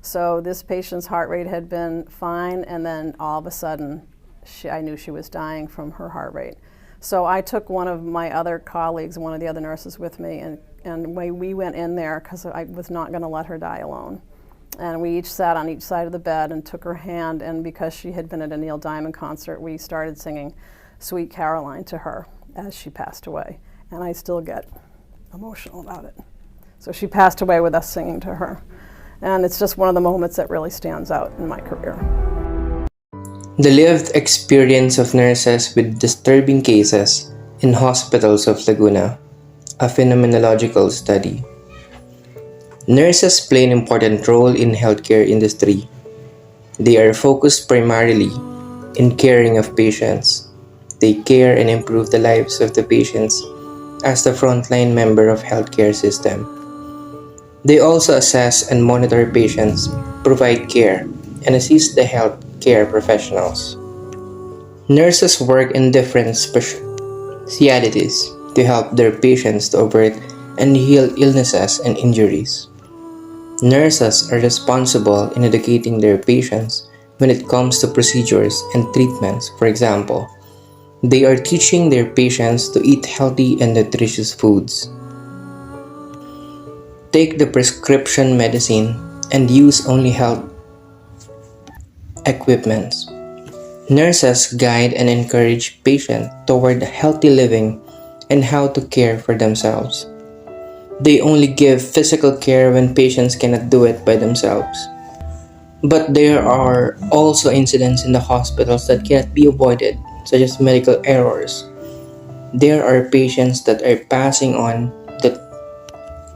So this patient's heart rate had been fine, and then all of a sudden, I knew she was dying from her heart rate. So I took one of my other colleagues, one of the other nurses with me, and we went in there because I was not going to let her die alone. And we each sat on each side of the bed and took her hand, and because she had been at a Neil Diamond concert, we started singing Sweet Caroline to her as she passed away. And I still get emotional about it. So she passed away with us singing to her. And it's just one of the moments that really stands out in my career. The lived experience of nurses with disturbing cases in hospitals of Laguna, a phenomenological study. Nurses play an important role in healthcare industry. They are focused primarily in caring of patients. They care and improve the lives of the patients as the frontline member of healthcare system. They also assess and monitor patients, provide care, and assist the healthcare professionals. Nurses work in different specialties to help their patients to avert and heal illnesses and injuries. Nurses are responsible in educating their patients when it comes to procedures and treatments. For example, they are teaching their patients to eat healthy and nutritious foods, take the prescription medicine, and use only health equipments. Nurses guide and encourage patients toward healthy living and how to care for themselves. They only give physical care when patients cannot do it by themselves. But there are also incidents in the hospitals that cannot be avoided, such as medical errors. There are patients that are passing on that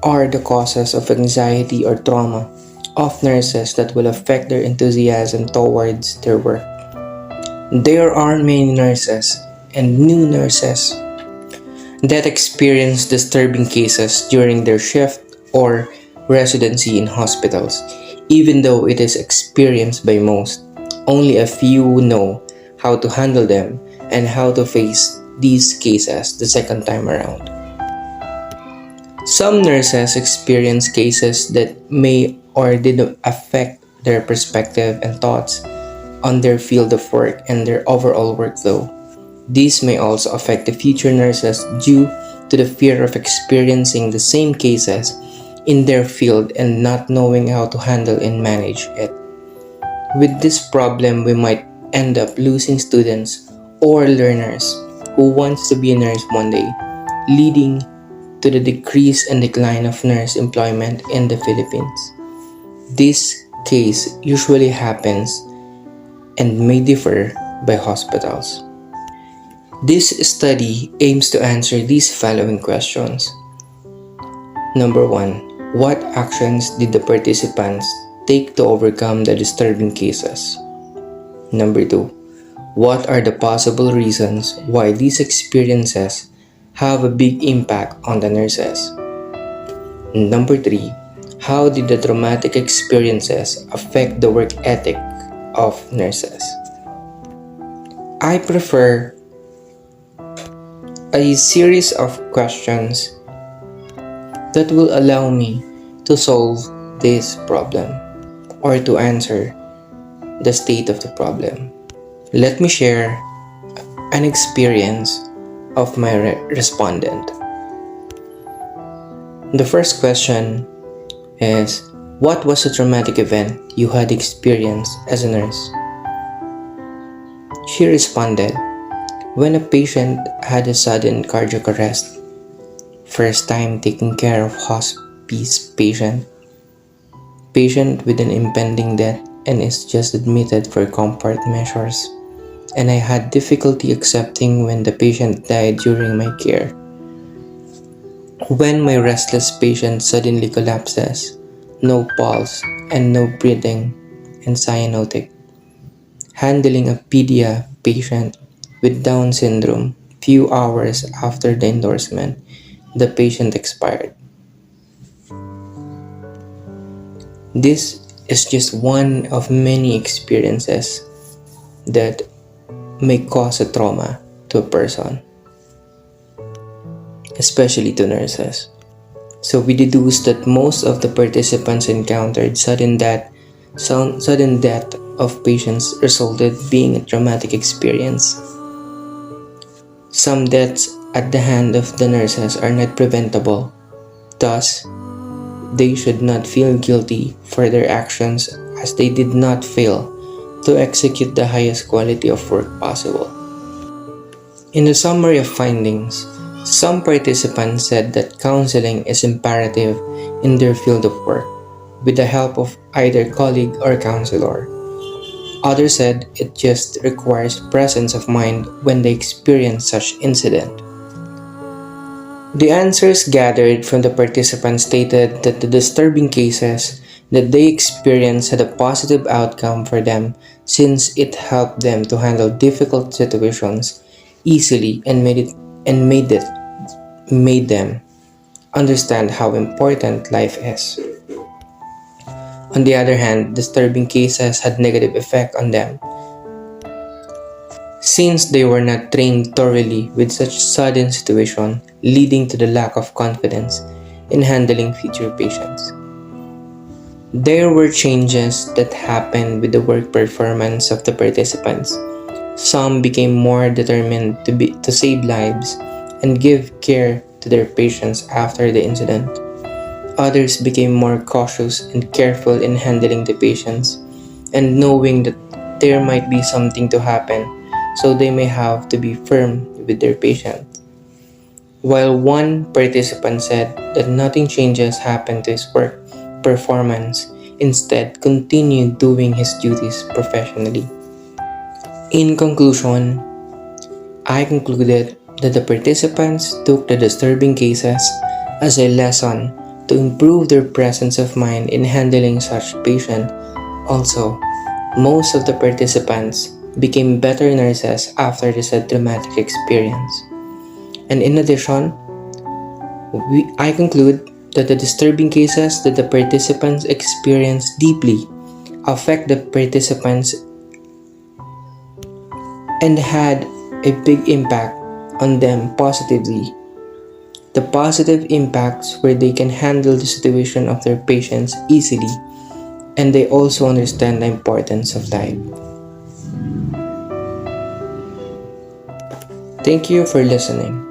are the causes of anxiety or trauma of nurses that will affect their enthusiasm towards their work. There are many nurses and new nurses that experience disturbing cases during their shift or residency in hospitals. Even though it is experienced by most, only a few know how to handle them and how to face these cases the second time around. Some nurses experience cases that may or did affect their perspective and thoughts on their field of work and their overall workflow. These may also affect the future nurses due to the fear of experiencing the same cases in their field and not knowing how to handle and manage it. With this problem, we might end up losing students or learners who wants to be a nurse one day, leading to the decrease and decline of nurse employment in the Philippines. This case usually happens and may differ by hospitals. This study aims to answer these following questions. Number 1. What actions did the participants take to overcome the disturbing cases? Number 2. What are the possible reasons why these experiences have a big impact on the nurses? Number 3. How did the traumatic experiences affect the work ethic of nurses? I prefer a series of questions that will allow me to solve this problem or to answer the state of the problem. Let me share an experience of my respondent. The first question is, what was a traumatic event you had experienced as a nurse? She responded, when a patient had a sudden cardiac arrest, first time taking care of hospice patient with an impending death and is just admitted for comfort measures, and I had difficulty accepting when the patient died during my care. When my restless patient suddenly collapses, no pulse and no breathing, and cyanotic. Handling a pedia patient with Down syndrome, few hours after the endorsement, the patient expired. This is just one of many experiences that may cause a trauma to a person, especially to nurses. So we deduce that most of the participants encountered sudden death sudden death of patients resulted being a traumatic experience. Some deaths at the hand of the nurses are not preventable. Thus, they should not feel guilty for their actions as they did not fail to execute the highest quality of work possible. In the summary of findings, some participants said that counseling is imperative in their field of work with the help of either colleague or counselor. Others said it just requires presence of mind when they experience such incident. The answers gathered from the participants stated that the disturbing cases that they experienced had a positive outcome for them since it helped them to handle difficult situations easily and made them understand how important life is. On the other hand, disturbing cases had negative effect on them since they were not trained thoroughly with such sudden situation, leading to the lack of confidence in handling future patients. There were changes that happened with the work performance of the participants. Some became more determined to save lives and give care to their patients after the incident. Others became more cautious and careful in handling the patients and knowing that there might be something to happen, so they may have to be firm with their patient. While one participant said that nothing changes happened to his work performance, instead continued doing his duties professionally. In conclusion, I concluded that the participants took the disturbing cases as a lesson to improve their presence of mind in handling such patient. Also, most of the participants became better nurses after this traumatic experience. And in addition, I conclude that the disturbing cases that the participants experienced deeply affect the participants and had a big impact on them positively. The positive impacts where they can handle the situation of their patients easily and they also understand the importance of life. Thank you for listening.